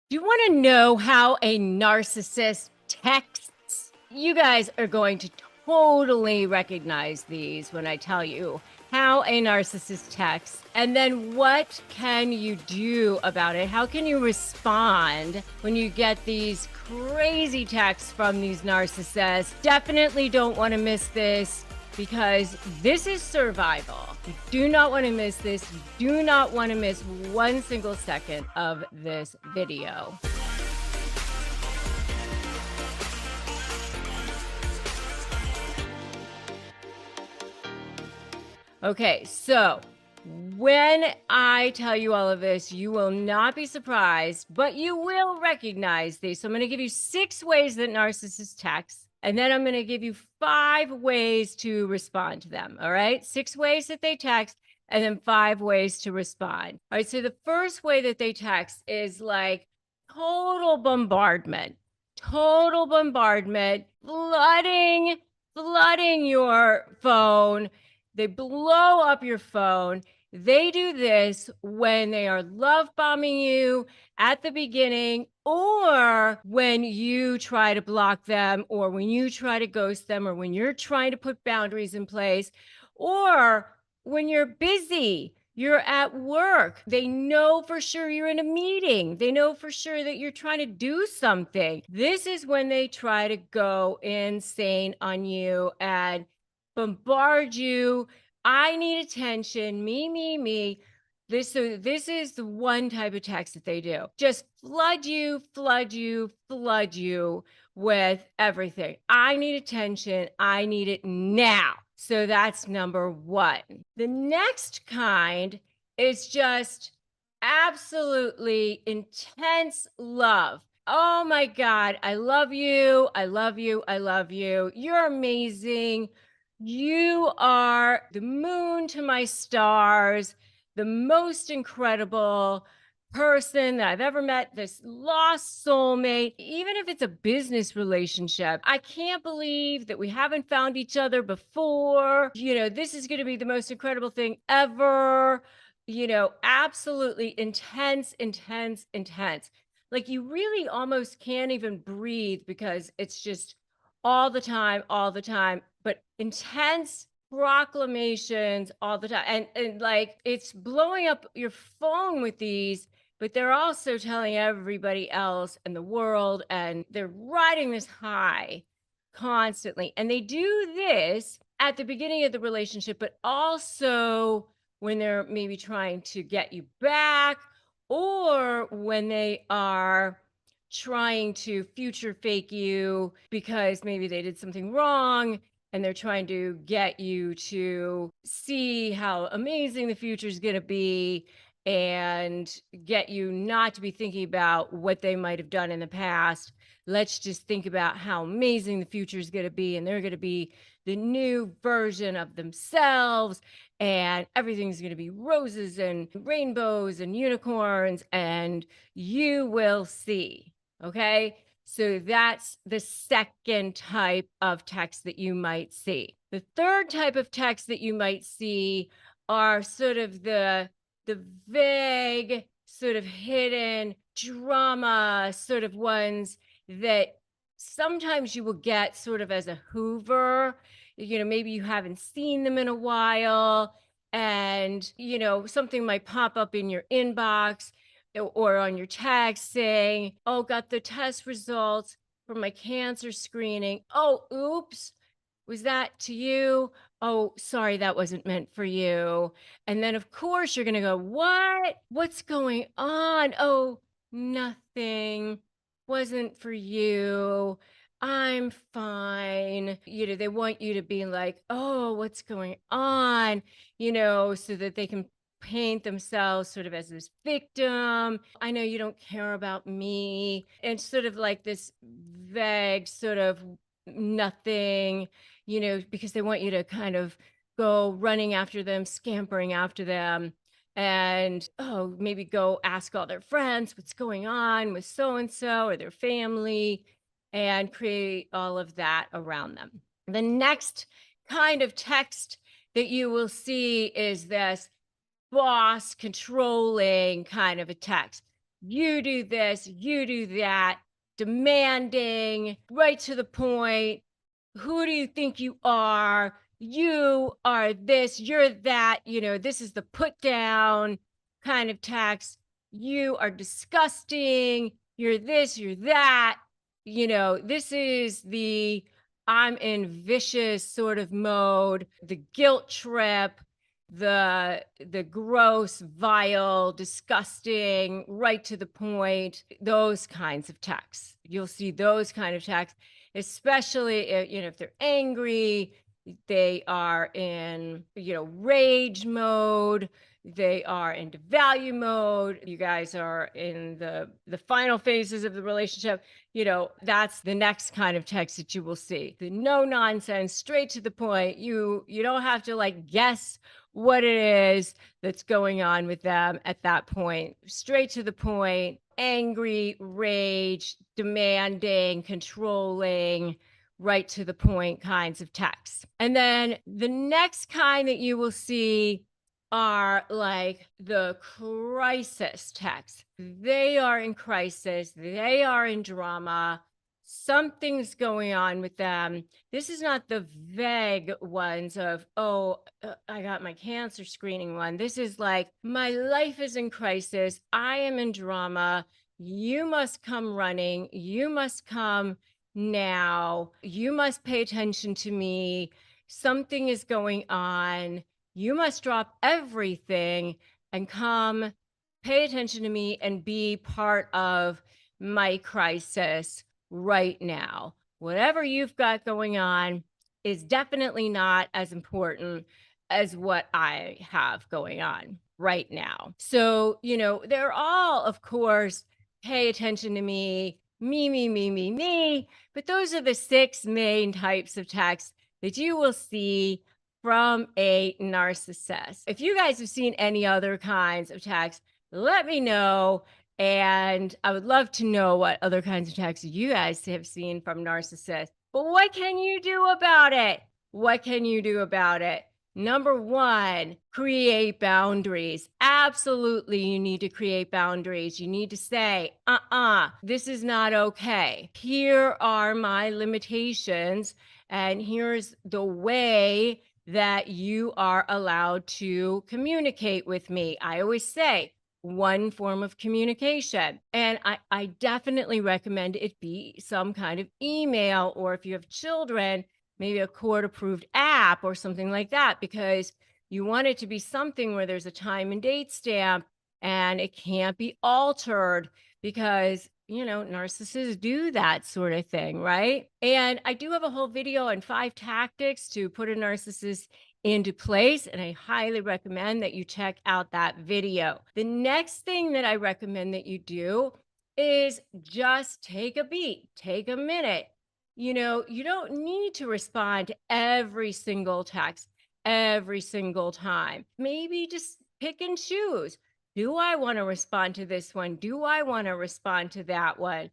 Do you want to know how a narcissist texts? You guys are going to totally recognize these when I tell you how a narcissist texts. And then what can you do about it? How can you respond when you get these crazy texts from these narcissists? Definitely don't want to miss this, because this is survival. You do not want to miss this. You do not want to miss one single second of this video. Okay, so when I tell you all of this, you will not be surprised, but you will recognize these. So I'm going to give you 6 ways that narcissists text, and then I'm going to give you 5 ways to respond to them. All right, 6 ways that they text, and then 5 ways to respond. All right, so the first way that they text is like total bombardment, flooding your phone. They blow up your phone. They do this when they are love bombing you at the beginning, or when you try to block them, or when you try to ghost them, or when you're trying to put boundaries in place, or when you're busy. You're at work. They know for sure you're in a meeting. They know for sure that you're trying to do something. This is when they try to go insane on you and bombard you. I need attention. Me. This is the one type of text that they do. Just flood you with everything. I need attention. I need it now. So that's number 1. The next kind is just absolutely intense love. Oh my God, I love you. I love you. I love you. You're amazing. You are the moon to my stars, the most incredible person that I've ever met, this lost soulmate. Even if it's a business relationship, I can't believe that we haven't found each other before. This is going to be the most incredible thing ever. Absolutely intense. Like, you really almost can't even breathe, because it's just all the time, but intense proclamations all the time. And like, it's blowing up your phone with these, but they're also telling everybody else in the world, and they're riding this high constantly. And they do this at the beginning of the relationship, but also when they're maybe trying to get you back, or when they are trying to future fake you because maybe they did something wrong, and they're trying to get you to see how amazing the future is going to be, and get you not to be thinking about what they might have done in the past. Let's just think about how amazing the future is going to be, and they're going to be the new version of themselves, and everything's going to be roses and rainbows and unicorns, and you will see. Okay. So that's the second type of text that you might see. The third type of text that you might see are sort of the vague, sort of hidden drama sort of ones that sometimes you will get sort of as a Hoover. Maybe you haven't seen them in a while, and something might pop up in your inbox or on your text saying, oh, got the test results from my cancer screening. Oh, oops. Was that to you? Oh, sorry, that wasn't meant for you. And then, of course, you're going to go, what? What's going on? Oh, nothing. Wasn't for you. I'm fine. They want you to be like, oh, what's going on? So that they can paint themselves sort of as this victim. I know you don't care about me. And sort of like this vague sort of nothing, because they want you to kind of go running after them, scampering after them, and maybe go ask all their friends what's going on with so-and-so or their family, and create all of that around them. The next kind of text that you will see is this boss controlling kind of a text. you do this, you do that, demanding, right to the point. Who do you think you are? You are this, you're that. This is the put down kind of text. You are disgusting. You're this, you're that. This is the I'm in vicious sort of mode, the guilt trip, the gross, vile, disgusting, right to the point, those kinds of texts. You'll see those kind of texts, especially if they're angry, they are in rage mode, they are in devalue mode, you guys are in the final phases of the relationship. That's the next kind of text that you will see. The no nonsense, straight to the point. You don't have to like guess what it is that's going on with them at that point. Straight to the point, angry, rage, demanding, controlling, right to the point kinds of texts. And then the next kind that you will see are like the crisis texts. They are in crisis, they are in drama. Something's going on with them. This is not the vague ones of, I got my cancer screening one. This is like, my life is in crisis. I am in drama. You must come running. You must come now. You must pay attention to me. Something is going on. You must drop everything and come pay attention to me and be part of my crisis right now. Whatever you've got going on is definitely not as important as what I have going on right now. So, they're all, of course, pay attention to me, me. But those are the 6 main types of text that you will see from a narcissist. If you guys have seen any other kinds of text, let me know. And I would love to know what other kinds of texts you guys have seen from narcissists. But what can you do about it? What can you do about it? Number 1, create boundaries. Absolutely, you need to create boundaries. You need to say, this is not okay. Here are my limitations, and here's the way that you are allowed to communicate with me. I always say, one form of communication. And I definitely recommend it be some kind of email, or if you have children, maybe a court-approved app or something like that, because you want it to be something where there's a time and date stamp and it can't be altered, because narcissists do that sort of thing, right? And I do have a whole video on 5 tactics to put a narcissist into place, and I highly recommend that you check out that video. The next thing that I recommend that you do is just take a beat, take a minute. You don't need to respond to every single text every single time. Maybe just pick and choose. Do I want to respond to this one? Do I want to respond to that one?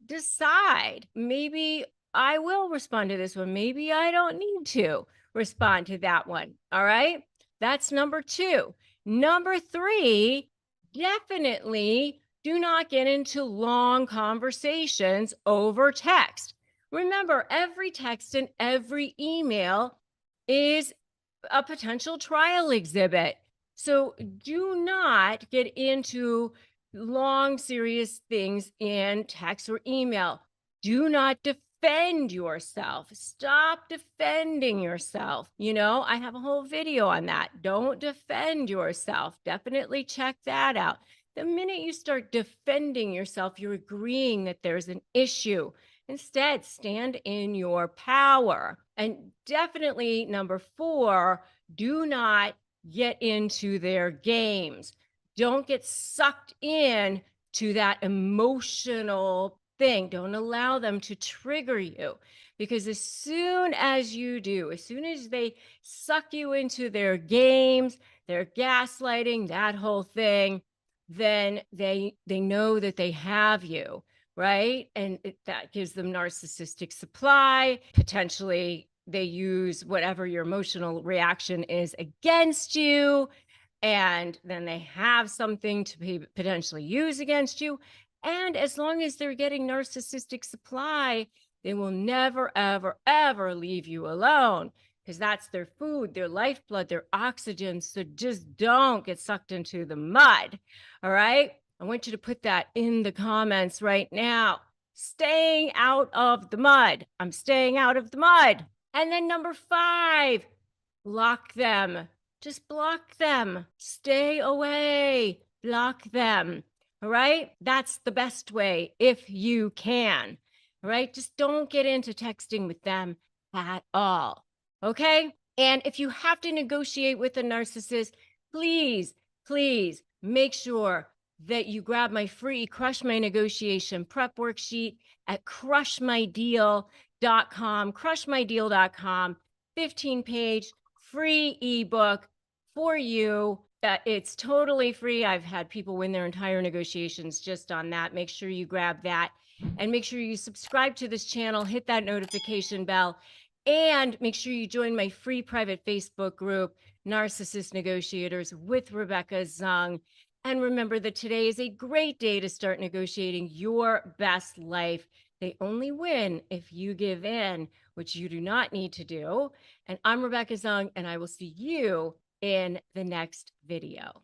Decide. Maybe I will respond to this one. Maybe I don't need to respond to that one. All right. That's number 2. Number 3, definitely do not get into long conversations over text. Remember, every text and every email is a potential trial exhibit. So do not get into long, serious things in text or email. Do not defend yourself. Stop defending yourself. I have a whole video on that. Don't defend yourself. Definitely check that out. The minute you start defending yourself, you're agreeing that there's an issue. Instead, stand in your power. And definitely, number 4, do not get into their games. Don't get sucked in to that emotional thing. Don't allow them to trigger you, because as soon as you do, as soon as they suck you into their games, their gaslighting, that whole thing, then they know that they have you, right? And that gives them narcissistic supply. Potentially, they use whatever your emotional reaction is against you. and then they have something to potentially use against you. And as long as they're getting narcissistic supply, they will never, ever, ever leave you alone because that's their food, their lifeblood, their oxygen. So just don't get sucked into the mud. All right. I want you to put that in the comments right now. Staying out of the mud. I'm staying out of the mud. And then number 5, block them. Just block them. Stay away. Block them. All right. That's the best way if you can. All right. Just don't get into texting with them at all. Okay. And if you have to negotiate with a narcissist, please, please make sure that you grab my free Crush My Negotiation prep worksheet at crushmydeal.com, 15-page free ebook for you. It's totally free. I've had people win their entire negotiations just on that. Make sure you grab that and make sure you subscribe to this channel, hit that notification bell, and make sure you join my free private Facebook group, Narcissist Negotiators with Rebecca Zung. And remember that today is a great day to start negotiating your best life. They only win if you give in, which you do not need to do. And I'm Rebecca Zung, and I will see you in the next video.